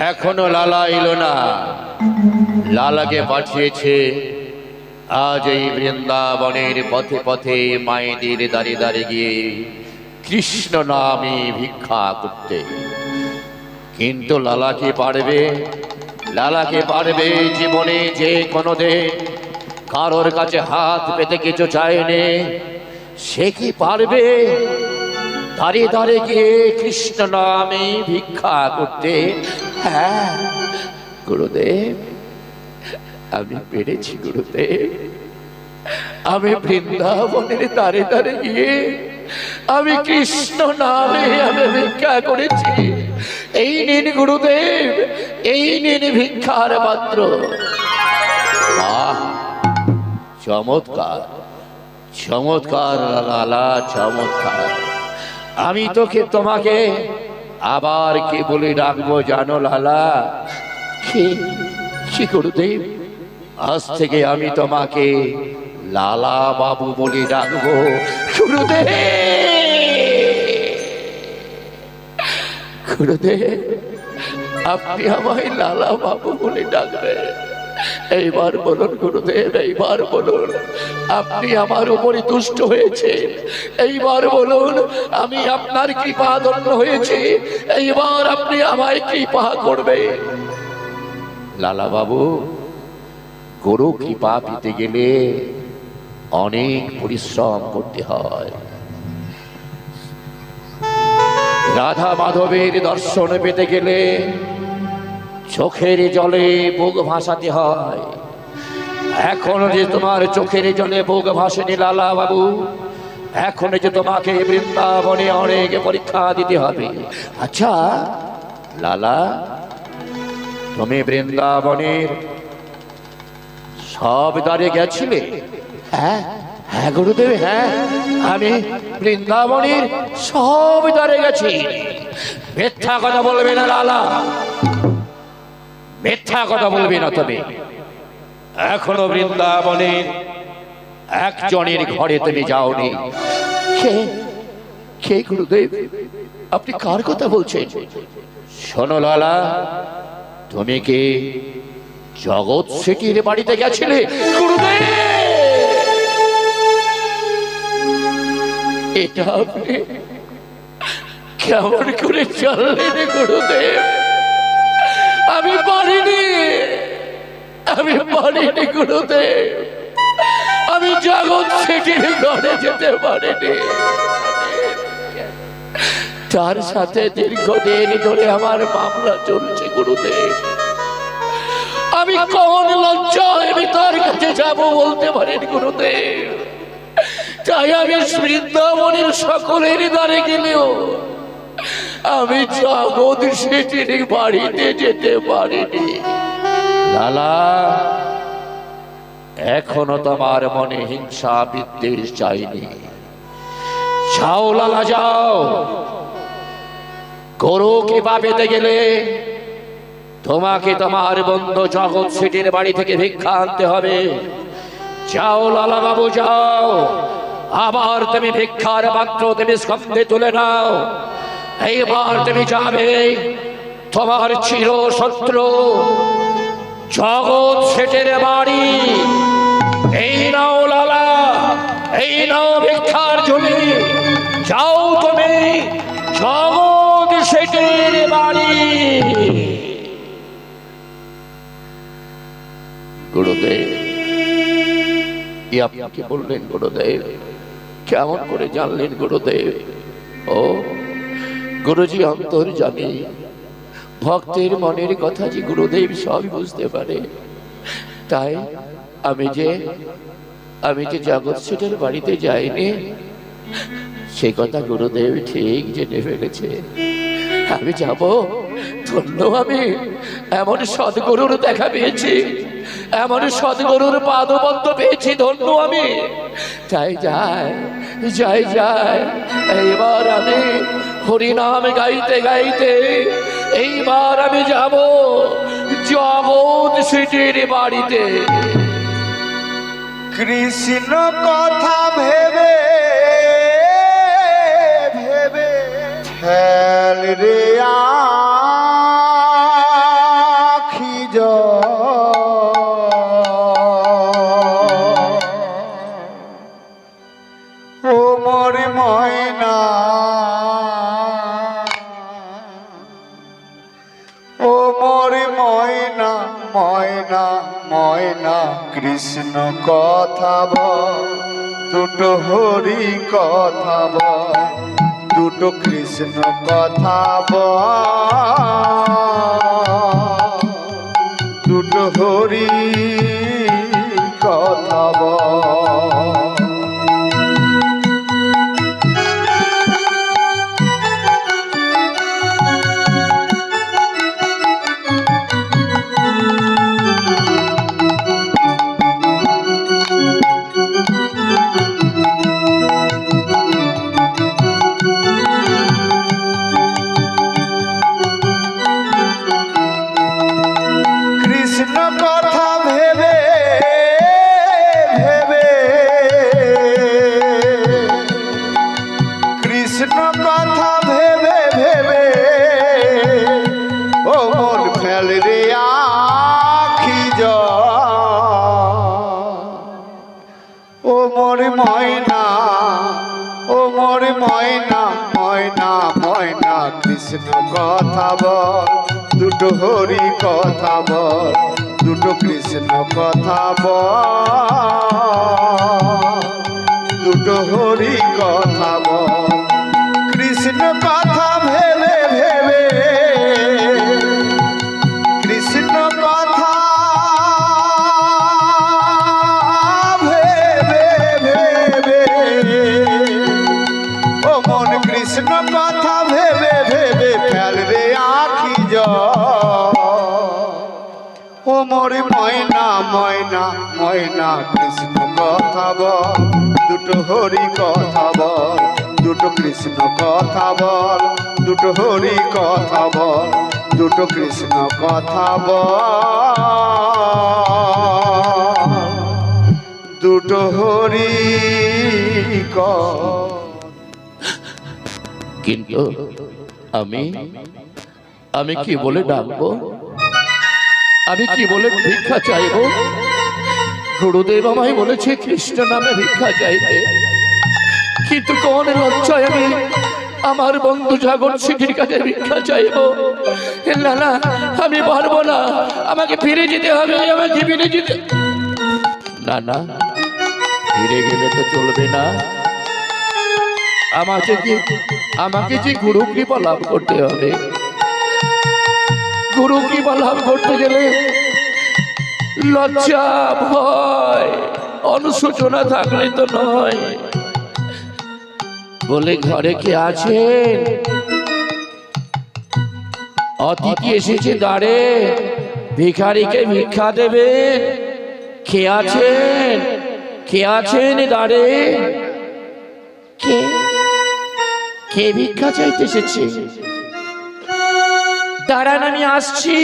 এখনো লালা এলো না। লালাকে পাঠিয়েছে আজ এই বৃন্দাবনের পথে পথে মায়েদের দাঁড়িয়ে দাঁড়িয়ে গিয়ে কৃষ্ণ নামে ভিক্ষা করতে। কিন্তু লালাকে পারবে? লালাকে পারবে জীবনে যে কোনোদিন কারোর কাছে হাত পেতে কিছু চায়নি, সে কি পারবে দাঁড়িয়ে দাঁড়িয়ে গিয়ে কৃষ্ণ নামে ভিক্ষা করতে? হ্যাঁ গুরুদেব, আমি পেরেছি গুরুদেব। আমি বৃন্দাবনের দাঁড়িয়ে দাঁড়িয়ে গিয়ে আমি কৃষ্ণ নামে আমি ভিক্ষা করেছি। এই নিন গুরুদেব, এই নিন ভিক্ষার পাত্র। চমৎকার চমৎকার লালা, চমৎকার। আমি তোমাকে আবার কি বলে ডাকবো জানো লালা? কি গুরুদেব? আজ থেকে আমি তোমাকে লালা বাবু বলে ডাকবো। গুরুদেব, গুরুদেব, আপনি আমায় লালা বাবু বলে ডাকবেন। এইবার বলুন গুরুদেব, এইবার বলুন আপনি আমার উপরে তুষ্ট হয়েছেন। এইবার বলুন আমি আপনার কৃপা ধন্য হয়েছি। এইবার আপনি আমায় কৃপা করবেন। লালা বাবু, গুরু কৃপা পেতে গেলে অনেক পরিশ্রম করতে হয়। রাধা মাধবের দর্শন পেতে গেলে চোখের জলে বুক ভাসাতে হয়। এখন যে তোমার চোখের জলে বুক ভাসেনি লালা বাবু, এখন যে তোমাকে বৃন্দাবনে অনেক পরীক্ষা দিতে হবে। আচ্ছা লালা, তুমি বৃন্দাবনের সব দ্বারে গেছিলে? হ্যাঁ হ্যাঁ গুরুদেব, হ্যাঁ আমি বৃন্দাবনের সব দ্বারে গেছি। মিথ্যা কথা বলবে না লালা, মিথ্যা কথা বলবে না। তবে এখনো বৃন্দাবনের একজনের ঘরে তুমি যাওনি। কে গুরুদেব? আপনি কার কথা বলছেন? শোনো লালা, তুমি কি জগৎ শেঠির বাড়িতে গেছিলে? গুরুদেব, এটা আপনি কেমন করে চললেন গুরুদেব? আমি পারিনি, আমি পারিনি গুরুদেব। আমি জগৎ শেঠির ঘরে যেতে পারিনি। তার সাথে দীর্ঘদিন ধরে আমার মামলা চলছে গুরুদেব। আমি কোন লজ্জায় আমি তার কাছে যাব বলতে পারেন গুরুদেব। তাই আমি বৃন্দাবনের সকলের দ্বারে গেলেও আমি জগৎ শেঠির বাড়িতে যেতে পারিনি। লালা, এখনো তোমার মনে হিংসা বিদ্বেষ চাইনি। যাও লালা, যাও। গুরু কৃপা পেতে গেলে তোমাকে তোমার বন্ধু জগৎ শেঠির বাড়ি থেকে ভিক্ষা আনতে হবে। যাও লালা বাবু, যাও। আবার তুমি ভিক্ষার পাত্র তুমি স্কন্ধে তুলে নাও। এইবার তুমি যাবে তোমার চির শত্রু জগৎ শেঠের বাড়ি। এই নাও লালা, এই নাও ভিক্ষার ঝুলি। যাও তুমি জগৎ শেঠের বাড়ি। গুরুদেব, কি আপনাকে বললেন গুরুদেব? কেমন করে জানলেন গুরুদেব? ও গুরুজি অন্তর্যামী, ভক্তের মনের কথা যে গুরুদেব সবই বুঝতে পারে। তাই আমি যে জগৎ শেঠের বাড়িতে যাইনি সে কথা গুরুদেব ঠিক জেনে ফেলেছে। আমি যাব, ধন্য আমি। এমন সদ্গুরুর দেখা পেয়েছি, এমন সদ্গুরুর পাদপদ্ম পেয়েছি, ধন্য আমি। তাই যাই যাই যাই। এইবার আমি হরিনাম গাইতে গাইতে এইবার আমি যাব জগৎ শেঠির বাড়িতে। কৃষ্ণ কথা ভেবে ভেবে ফেল রে ময়না ময়না ময়না কৃষ্ণ কথা বল, দুটো হরি কথা বল, দুটো কৃষ্ণ কথা বল, দুটো হরি কথা বল। কৃষ্ণ কথা ভেবে ভেবে, কৃষ্ণ কথা ভেবে ভেবে ও মন ফেল রে আখি ও মোর ময়না, ও মোর ময়না ময়না ময়না কৃষ্ণ কথা বল, দুটো হরি কথা বল, দুটো কৃষ্ণ কথা বল, দুটো হরি কথা বল। কৃষ্ণ কথা ভেবে ভেবে, কৃষ্ণ কথা ভেবে ভেবে ও মন কৃষ্ণ কথা ভেবে ভেবে ফেল রে আখি ও মোর ময়না ময়না ময়না কৃষ্ণ কথা বল, দুটো হরি কথা বল, দুটো কৃষ্ণ কথা বল, দুটো হরি কথা বল, দুটো কৃষ্ণ কথা বল, দুটো হরি কথা। কিন্তু আমি আমি কি বলে ডাকবো, আমি কি বলে ভিক্ষা চাইবো? গুরুদেব আমায় বলেছে কৃষ্ণ নামে ভিক্ষা চাইতে, কিন্তু কোন লজ্জায় আমি আমার বন্ধু জাগর সিটির কাছে ভিক্ষা চাইবো? না না, আমি পারবো না, আমাকে ফিরে যেতে হবে, আমাকে ফিরে যেতে। না না, ফিরে গেলে তো চলবে না, আমাকে যে গুরু কৃপা লাভ করতে হবে। গুরু কৃপা লাভ করতে গেলে লজ্জা ভয় অনুশোচনা থাকলে তো নয়। বলে ঘরে কে আছেন? অতিথি এসেছে দ্বারে, ভিখারিকে ভিক্ষা দেবেন। কে আছেন? কে আছেন দ্বারে? কে কে ভিক্ষা চাইতে এসেছে? দাঁড়ান, আমি আসছি।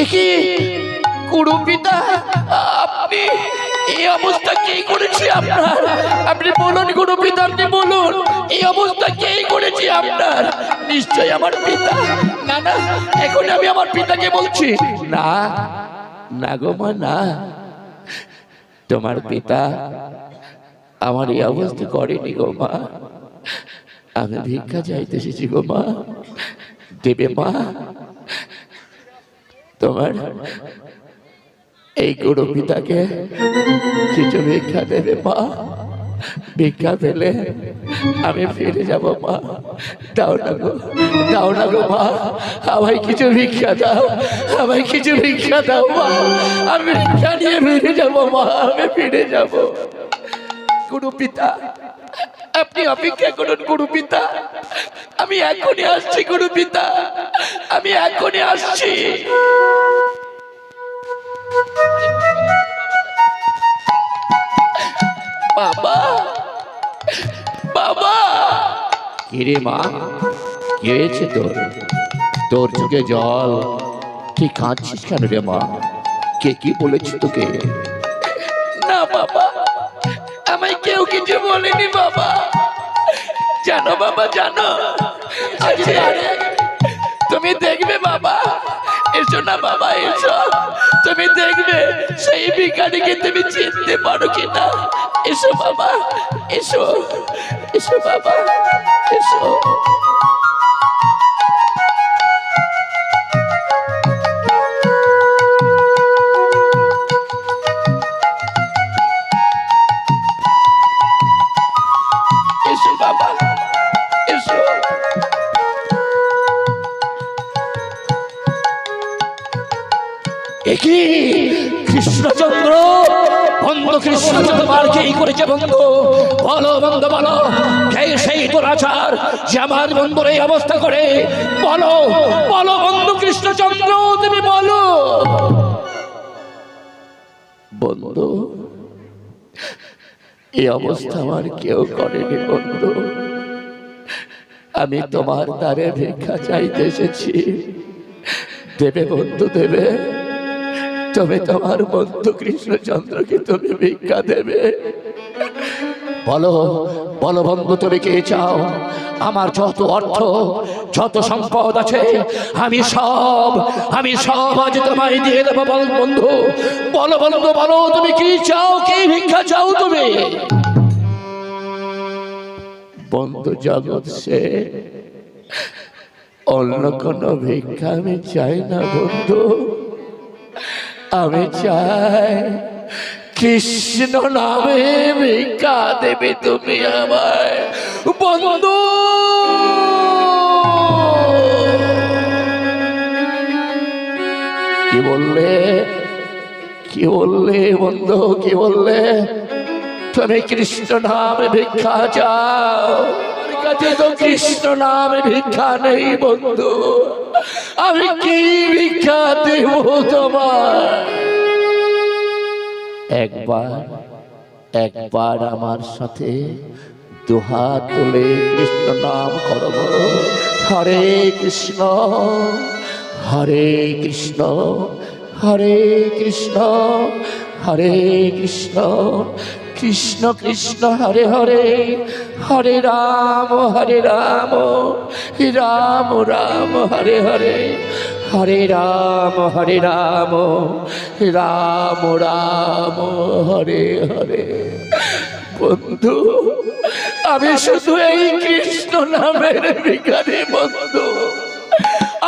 একে গুরু পিতা, আপনি এই অবস্থা কে করেছে আপনার? আপনি বলুন গুরু পিতা, আপনি বলুন এই অবস্থা কে করেছে আপনার? নিশ্চয় আমার পিতা। না না, এখন আমি আমার পিতাকে বলছি। না না গো মা, না, তোমার পিতা আমার এই অবস্থা করেনি গো মা। আমি ভিক্ষা চাইতে এসেছি গো মা, দেবে মা? তোমার এই গুরু পিতাকে কিছু ভিক্ষা দেবে মা? ভিক্ষা পেলে আমি ফিরে যাব মা। দাও না গো, দাও না গো মা, আমায় কিছু ভিক্ষা দাও, আমায় কিছু ভিক্ষা দাও মা। আমি ভিক্ষা নিয়ে ফিরে যাব মা, আমি ফিরে যাব। গুরু পিতা, আপনি অপেক্ষা করুন গুরু পিতা, আমি এখনই আসছি গুরু পিতা, আমি এখনই আসছি। বাবা, বাবা। কিরে মা, কি হয়েছে তোর? তোর চোখে জল, তুই কাঁদছিস কেন রে মা? কে কি বলেছি তোকে? না বাবা, আমায় কেউ কিছু বলেনি বাবা। জানো বাবা, জানো, তুমি দেখবে বাবা, এসো না বাবা, এসো, তুমি দেখবে সেই ভিখারিকে তুমি চিনতে পারো কিনা। এসো বাবা, এসো, এসো বাবা। এসো। এসো বাবা, এসো। কি কৃষ্ণচন্দ্র, বন্ধু কৃষ্ণচন্দ্র মারকে এই করেছে বন্ধু? বলো বন্ধু বলো, কে সেই দুরাচার যে আমার বন্ধুর এই অবস্থা করে? বলো বলো বন্ধু কৃষ্ণচন্দ্র, তুমি বলো। বন্ধু, এই অবস্থা আমার কেউ করেনি বন্ধু। আমি তোমার দ্বারে ভিক্ষা চাইতে এসেছি, দেবে বন্ধু দেবে? তবে তোমার বন্ধু কৃষ্ণচন্দ্রকে তুমি ভিক্ষা দেবে? বলো বলো বন্ধু, তুমি কে চাও? আমার যত অর্থ যত সম্পদ আছে আমি সব আজ তোমায় দিয়ে দেবো। বল বন্ধু, বলো বন্ধু বলো, তুমি কি চাও? কি ভিক্ষা চাও তুমি? বন্ধু জগৎ সে, অন্য কোনো ভিক্ষা আমি চাই না বন্ধু। আমি চাই কৃষ্ণ নামে ভিক্ষা দেবে তুমি আমায় বন্ধু। কি বললে, কি বললে বন্ধু, কি বললে? তুমি কৃষ্ণ নামে ভিক্ষা চাও? আমার কাছে তো কৃষ্ণ নামে ভিক্ষা নেই বন্ধু। আমি কি ভিক্ষা দেব তোমার? একবার আমার সাথে দুহাত তুলে কৃষ্ণ নাম করো। হরে কৃষ্ণ হরে কৃষ্ণ হরে কৃষ্ণ হরে কৃষ্ণ কৃষ্ণ কৃষ্ণ হরে হরে, হরে রাম রাম রাম হরে হরে, হরে রাম রাম রাম হরে হরে। বন্ধু, আমি শুধু এই কৃষ্ণ নামের ভিখারি বন্ধু।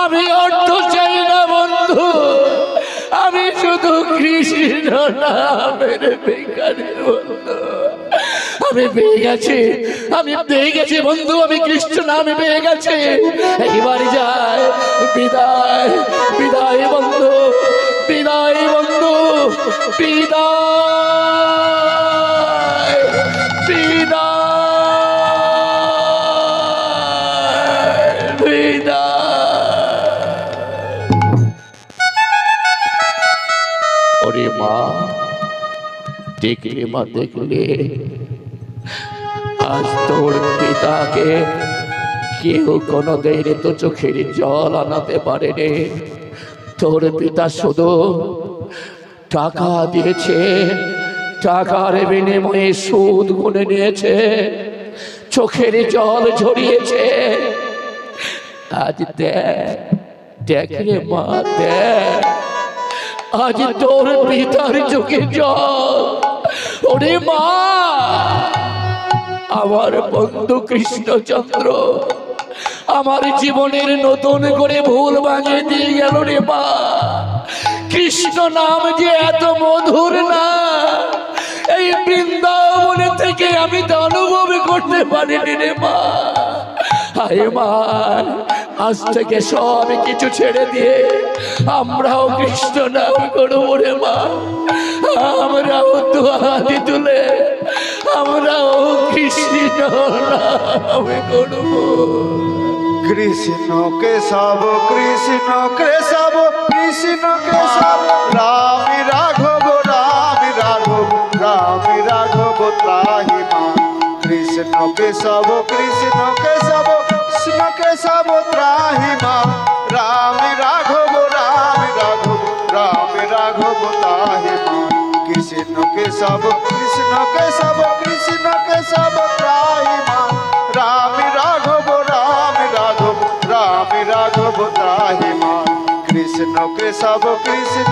আমি অর্থ চাই না বন্ধু, আমি শুধু কৃষ্ণ নামের ভিখারি বন্ধু। আমি পেয়ে গেছি বন্ধু, আমি কৃষ্ণ নামে পেয়ে গেছি। এইবার যায়, বিদায় বিদায় বন্ধু, বিদায় বন্ধু, বিদায় বিদায় বিদায়। ওরে মা, দেখলে মা দেখলে, আজ তোর পিতাকে কেউ কোনোদিন তো চোখের জল আনাতে পারেনি। তোর পিতা শুধু টাকা দিয়েছে, টাকার বিনিময়ে সুদ গুনে নিয়েছে, চোখের জল ঝরিয়েছে। আজ দেখ রে মা, দেখ আজ তোর পিতার চোখে জল। ওরে মা, আমার বন্ধু কৃষ্ণচন্দ্র আমার জীবনের নতুন করে ভুল ভাঙিয়ে দিয়ে গেল রে মা। কৃষ্ণ নাম যে এত মধুর না, এই বৃন্দাবনে থেকে আমি তো অনুভব করতে পারিনি রে মা। হায় মা, আজ থেকে সব কিছু ছেড়ে দিয়ে আমরাও কৃষ্ণ নাম করবো রে মা। আমরাও দুহাত তুলে আমরাও কৃষ্ণ নাম করবো। কৃষ্ণ কেশব কৃষ্ণ কেশব কৃষ্ণ কেশব, রাম রাঘব রাম রাঘব রাম রাঘব ত্রাহি মা। কৃষ্ণ কেশব কৃষ্ণ কেশব কৃষ্ণ কেশব ত্রাহি মা। রাম রাঘব রাম রাঘব রাম রাঘব ত্রাহি মা। কৃষ্ণ কেশব কৃষ্ণ কেশব কৃষ্ণ কেশব ত্রাহি মা। রাম রাঘব রাম রাঘব রাম রাঘব ত্রাহি মা। কৃষ্ণ কেশব কৃষ্ণ